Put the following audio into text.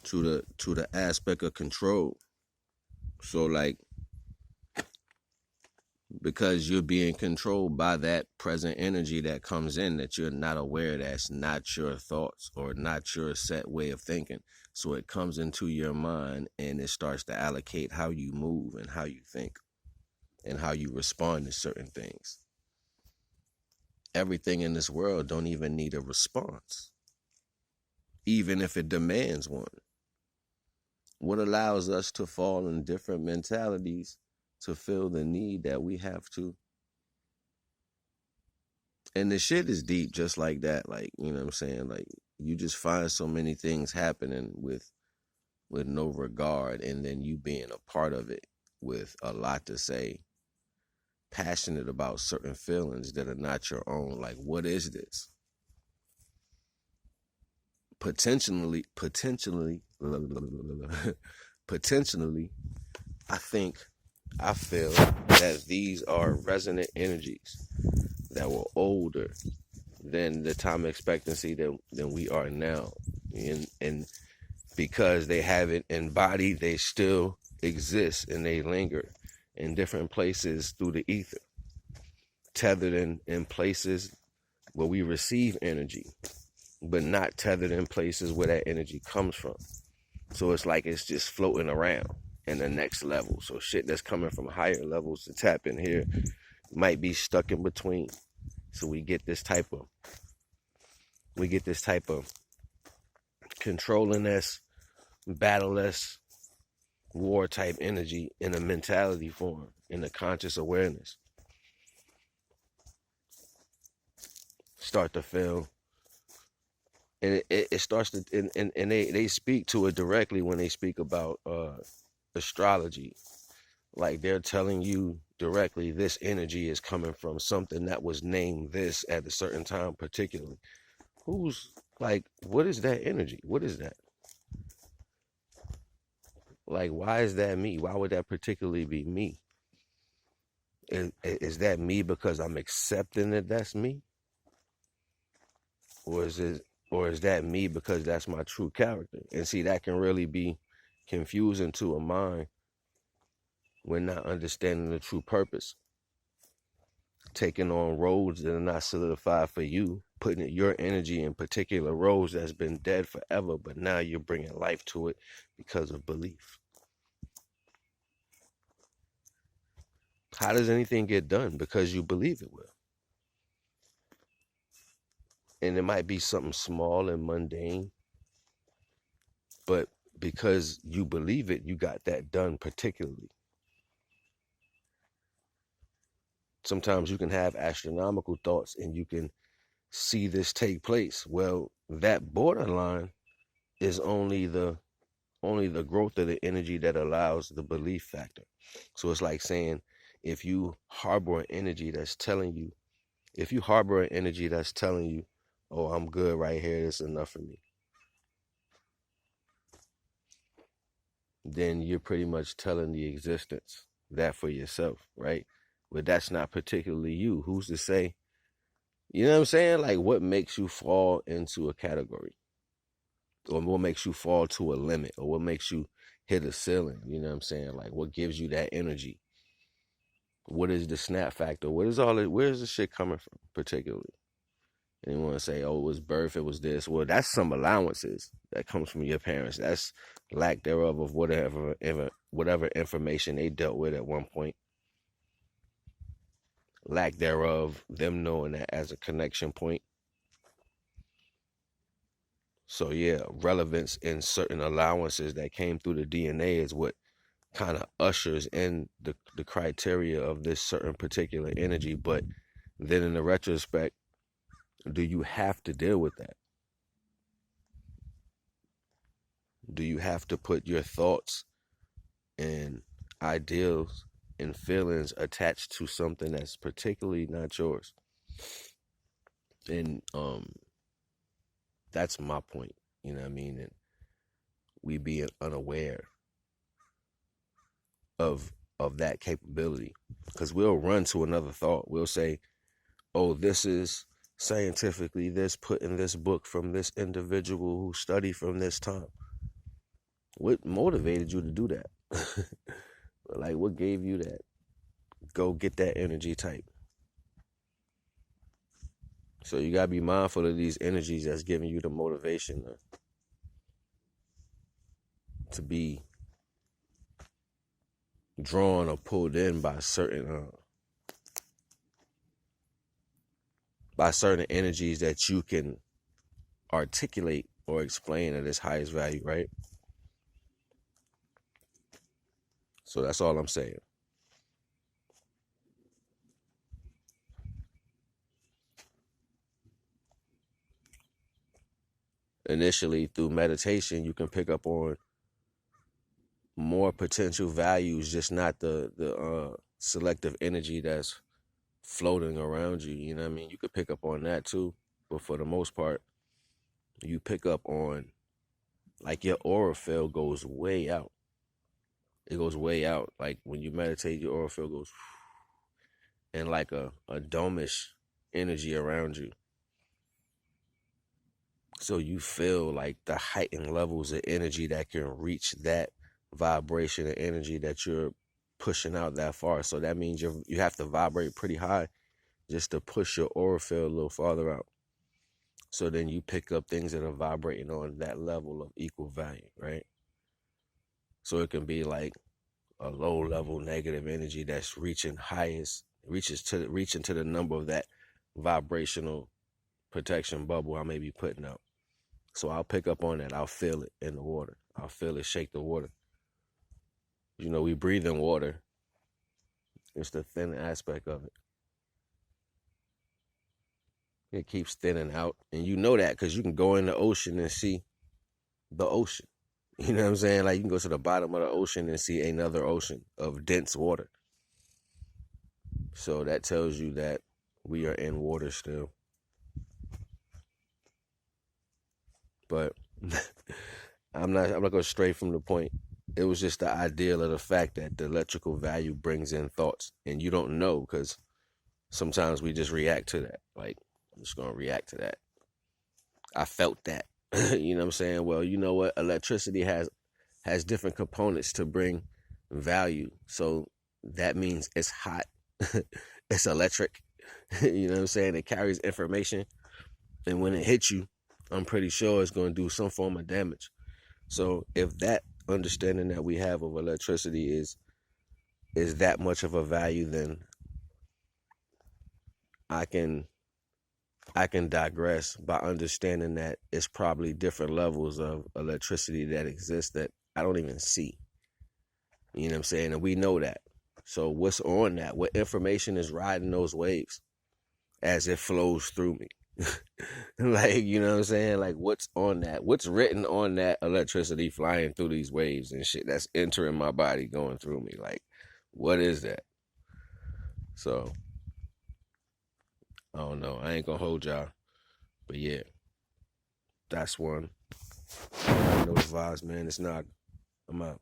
to the aspect of control. So like, because you're being controlled by that present energy that comes in that you're not aware, that's not your thoughts or not your set way of thinking. So it comes into your mind and it starts to allocate how you move and how you think and how you respond to certain things. Everything in this world don't even need a response, even if it demands one. What allows us to fall in different mentalities to feel the need that we have to? And the shit is deep just like that. Like, you know what I'm saying? Like, you just find so many things happening with no regard, and then you being a part of it with a lot to say, passionate about certain feelings that are not your own. Like, what is this? Potentially, I feel that these are resonant energies that were older than the time expectancy than we are now. And because they haven't embodied, they still exist and they linger in different places through the ether, tethered in places where we receive energy, but not tethered in places where that energy comes from. So it's like it's just floating around in the next level. So shit that's coming from higher levels to tap in here might be stuck in between. So we get this type of controlling-less, battle-less, war type energy in a mentality form, in a conscious awareness. Start to feel, and it starts to, and they speak to it directly when they speak about astrology. Like, they're telling you directly, this energy is coming from something that was named this at a certain time particularly. Who's, like, what is that energy? What is that? Like, why is that me? Why would that particularly be me? Is that me because I'm accepting that that's me? Or is that me because that's my true character? And see, that can really be confusing to a mind when not understanding the true purpose. Taking on roles that are not solidified for you, putting your energy in particular roles that's been dead forever, but now you're bringing life to it because of belief. How does anything get done? Because you believe it will. And it might be something small and mundane, but because you believe it, you got that done particularly. Sometimes you can have astronomical thoughts and you can see this take place. Well, that borderline is only the growth of the energy that allows the belief factor. So it's like saying, if you harbor an energy that's telling you, oh, I'm good right here, it's enough for me, then you're pretty much telling the existence that for yourself, right? But that's not particularly you. Who's to say? You know what I'm saying? Like, what makes you fall into a category? Or what makes you fall to a limit? Or what makes you hit a ceiling? You know what I'm saying? Like, what gives you that energy? What is the snap factor? What is all it? Where's the shit coming from, particularly? And you want to say, oh, it was birth, it was this. Well, that's some allowances that comes from your parents. That's lack thereof of whatever information they dealt with at one point. Lack thereof, them knowing that as a connection point. So yeah, relevance in certain allowances that came through the DNA is what kind of ushers in the criteria of this certain particular energy. But then in the retrospect, do you have to deal with that? Do you have to put your thoughts and ideals and feelings attached to something that's particularly not yours? And that's my point, you know what I mean? And we being unaware of that capability, because we'll run to another thought. We'll say, oh, this is scientifically this put in this book from this individual who studied from this time. What motivated you to do that? Like, what gave you that? Go get that energy type. So you gotta be mindful of these energies that's giving you the motivation to be drawn or pulled in by certain energies that you can articulate or explain at its highest value, right? So that's all I'm saying. Initially, through meditation, you can pick up on more potential values, just not the selective energy that's floating around you. You know what I mean? You could pick up on that too, but for the most part, you pick up on, like, your aura field goes way out. It goes way out. Like when you meditate, your aura field goes and like a domish energy around you. So you feel like the heightened levels of energy that can reach that vibration of energy that you're pushing out that far. So that means you have to vibrate pretty high just to push your aura field a little farther out. So then you pick up things that are vibrating on that level of equal value, right? So it can be like a low level negative energy that's reaching to the number of that vibrational protection bubble I may be putting out. So I'll pick up on that. I'll feel it in the water. I'll feel it shake the water. You know, we breathe in water. It's the thin aspect of it. It keeps thinning out. And you know that because you can go in the ocean and see the ocean. You know what I'm saying? Like, you can go to the bottom of the ocean and see another ocean of dense water. So that tells you that we are in water still. But I'm not going to stray from the point. It was just the ideal of the fact that the electrical value brings in thoughts, and you don't know because sometimes we just react to that. Like, I'm just going to react to that. I felt that. You know what I'm saying? Well, you know what? Electricity has different components to bring value. So that means it's hot. It's electric. You know what I'm saying? It carries information. And when it hits you, I'm pretty sure it's going to do some form of damage. So if that understanding that we have of electricity is that much of a value, then I can digress by understanding that it's probably different levels of electricity that exist that I don't even see. You know what I'm saying? And we know that. So what's on that? What information is riding those waves as it flows through me? Like, you know what I'm saying? Like, what's on that? What's written on that electricity flying through these waves and shit that's entering my body, going through me? Like, what is that? So, I don't know. I ain't gonna hold y'all. But yeah, that's one. I know the vibes, man. It's not. I'm out.